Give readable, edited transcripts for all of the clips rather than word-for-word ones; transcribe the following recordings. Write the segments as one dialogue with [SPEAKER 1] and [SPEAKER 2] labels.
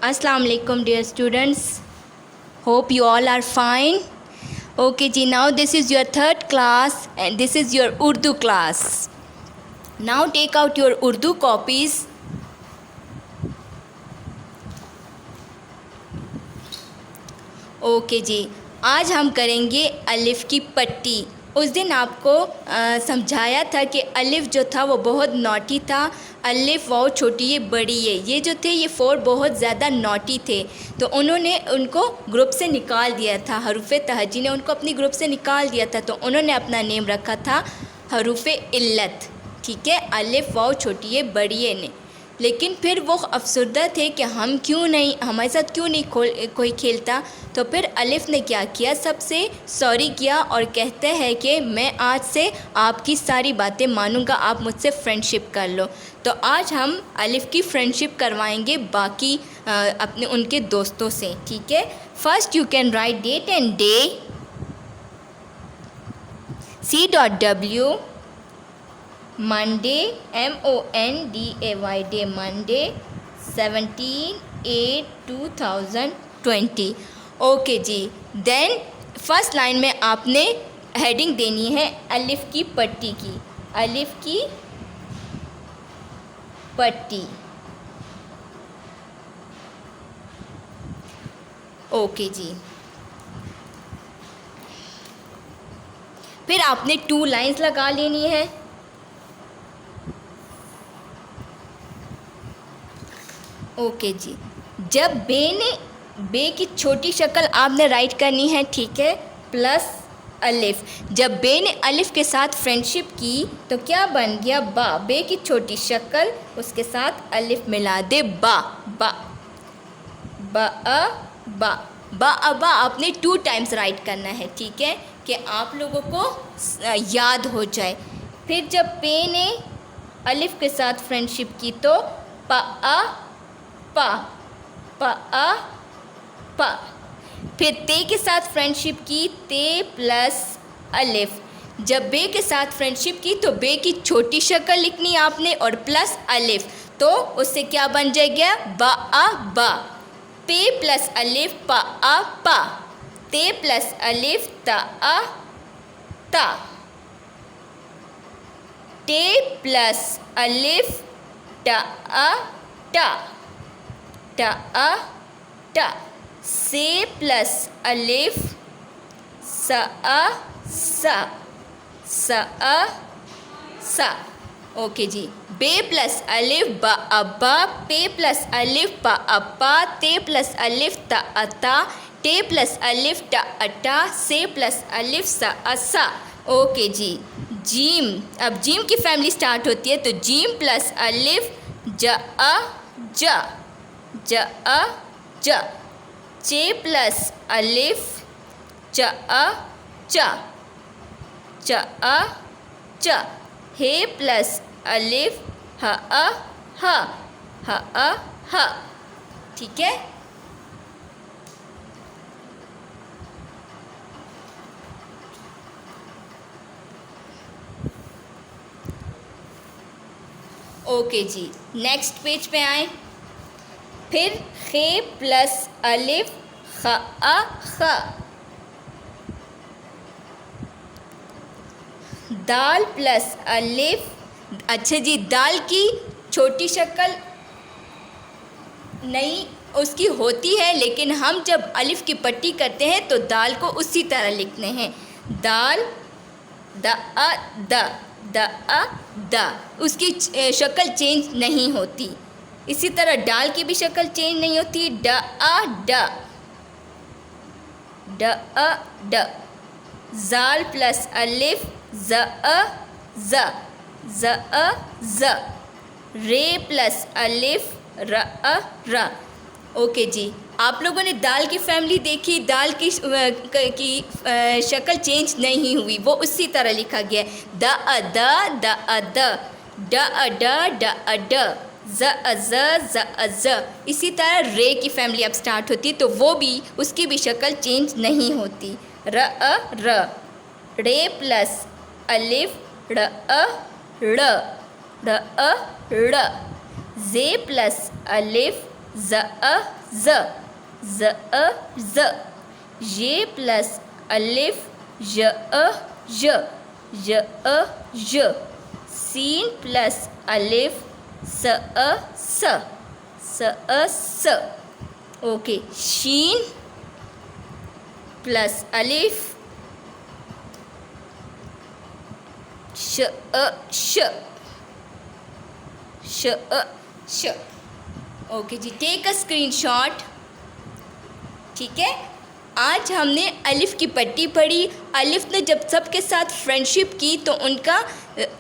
[SPEAKER 1] Assalamu alaikum dear students. Hope you all are fine. Okay ji, now this is your third class and this is your Urdu class. Now take out your Urdu copies. Okay जी, आज हम करेंगे अलिफ़ की पट्टी। उस दिन आपको समझाया था कि अलिफ़ जो था वो बहुत नॉटी था। अलिफ़ वाव छोटी ये बड़ी है, ये जो थे ये 4 बहुत ज़्यादा नॉटी थे, तो उन्होंने उनको ग्रुप से निकाल दिया था। हरूफ़ तहजी ने उनको अपनी ग्रुप से निकाल दिया था, तो उन्होंने अपना नेम रखा था हरूफ़ इल्लत। ठीक है, अलिफ़ वाव छोटी है बड़ी है ने। लेकिन फिर वो अफसरदा थे कि हम क्यों नहीं, हमारे साथ क्यों नहीं कोई खेलता। तो फिर अलिफ़ ने क्या किया, सबसे सॉरी किया और कहते हैं कि मैं आज से आपकी सारी बातें मानूंगा, आप मुझसे फ्रेंडशिप कर लो। तो आज हम अलिफ़ की फ्रेंडशिप करवाएंगे बाकी अपने उनके दोस्तों से। ठीक है, first you can write date and day, C.W Monday, MONDAY day, Monday 17/8/2020। Okay जी, देन फर्स्ट लाइन में आपने हेडिंग देनी है अलिफ़ की पट्टी की। अलिफ़ की पट्टी। ओके जी, फिर आपने 2 लाइंस लगा लेनी है। ओके जी, जब बे की छोटी शक्ल आपने राइट करनी है। ठीक है, प्लस अलिफ़। जब बे ने अलिफ़ के साथ फ्रेंडशिप की तो क्या बन गया, बा। बे की छोटी शक्ल उसके साथ अलिफ़ मिला दे, बा। बा बा बा बा बा आपने 2 टाइम्स राइट करना है। ठीक है, कि आप लोगों को याद हो जाए। फिर जब पे ने अलिफ़ के साथ फ्रेंडशिप की तो पा पा पा। फिर ते के साथ फ्रेंडशिप की, ते प्लस अलिफ़। जब बे के साथ फ्रेंडशिप की तो बे की छोटी शक्ल लिखनी आपने और प्लस अलिफ़, तो उससे क्या बन जाएगा, बा। पे प्लस अलिफ़ पा। ते प्लस अलिफ़ ता। टे प्लस अलिफ़ टा। से प्लस अलिफ़ सा। ओके जी, बे प्लस अलिफ़ बा। पे प्लस अलिफ़ पा। ते प्लस अलिफ़ ता। टे प्लस अलिफ़ टा। से प्लस अलिफ़ सा। ओके जी, जीम। अब जीम की फैमिली स्टार्ट होती है, तो जीम प्लस अलिफ़ जा। चे प्लस अलिफ़ च। हे प्लस अलिफ़ ह। ठीक है, ओके जी, नेक्स्ट पेज पे आए। फिर खे प्लस अलिफ़ ख। दाल प्लस अलिफ़। अच्छा जी, दाल की छोटी शक्ल नहीं उसकी होती है, लेकिन हम जब अलिफ़ की पट्टी करते हैं तो दाल को उसी तरह लिखते हैं। दाल द उसकी शक्ल चेंज नहीं होती। इसी तरह डाल की भी शक्ल चेंज नहीं होती, ड। जाल प्लस अलिफ़ ज। रे प्लस अलिफ़ र। ओके जी, आप लोगों ने दाल की फैमिली देखी, दाल की शक्ल चेंज नहीं हुई, वो उसी तरह लिखा गया है। ड ज। इसी तरह रे की फैमिली अब स्टार्ट होती, तो वो भी उसकी भी शक्ल चेंज नहीं होती। र। रे प्लस अलिफ़ ड़। जे प्लस अलिफ़ ज अ ज ज अ ज ये प्लस अलिफ य अ य य अ य सीन प्लस अलिफ स अ स स अ स ओके शीन प्लस अलिफ श अ श श अ श ओके जी टेक अ स्क्रीनशॉट। ठीक है, आज हमने अलिफ की पट्टी पढ़ी। अलिफ ने जब सबके साथ फ्रेंडशिप की तो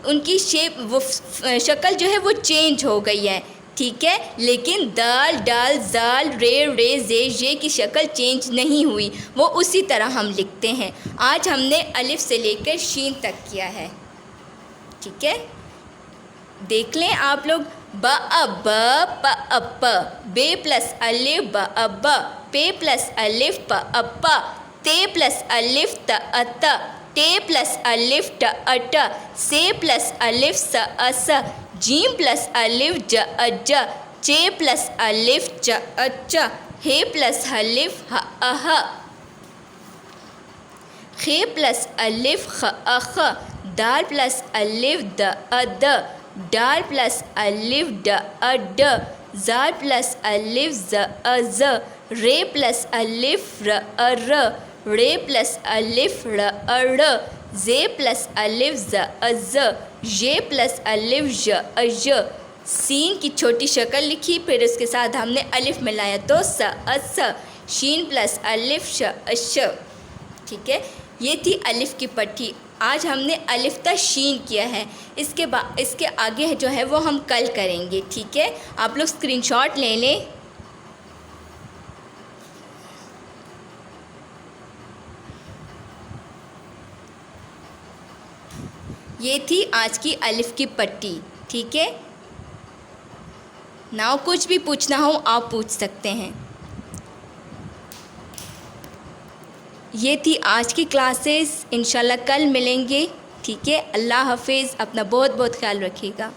[SPEAKER 1] उनकी शेप वो शक्ल जो है वो चेंज हो गई है। ठीक है, लेकिन दाल डाल जाल रे रे जे ये की शक्ल चेंज नहीं हुई, वो उसी तरह हम लिखते हैं। आज हमने अलिफ से लेकर शीन तक किया है। ठीक है, देख लें आप लोग। ब अ ब प अ प बे प्लस अलिफ ब अ ब पे प्लस अलिफ प अ प ते प्लस अलिफ त अ त टे प्लस अलिफ ट अ ट से प्लस अलिफ स अ स जीम प्लस अलिफ ज अ ज चे प्लस अलिफ च अ च हे प्लस अलिफ ह अ ह खे प्लस अलिफ ख अ ख दाल प्लस अलिफ द अ द डाल प्लस अलिफ ड अ ड ज़ाल प्लस अलिफ ज अ ज़ रे प्लस अलिफ र अ र रे प्लस अलिफ र अ र जे प्लस अलिफ ज अ ज़ ये प्लस अलिफ ज अ य सीन की छोटी शक्ल लिखी, फिर उसके साथ हमने अलिफ मिलाया तो स अ स शीन प्लस अलिफ श अ श। ठीक है, ये थी अलिफ की पट्टी। आज हमने अलिफ ता शीन किया है। इसके आगे जो है वो हम कल करेंगे। ठीक है, आप लोग स्क्रीनशॉट ले लें। ये थी आज की अलिफ की पट्टी। ठीक है, नाउ कुछ भी पूछना हो आप पूछ सकते हैं। ये थी आज की क्लासेस, इंशाल्लाह कल मिलेंगे। ठीक है, अल्लाह हाफिज़, अपना बहुत बहुत ख्याल रखिएगा।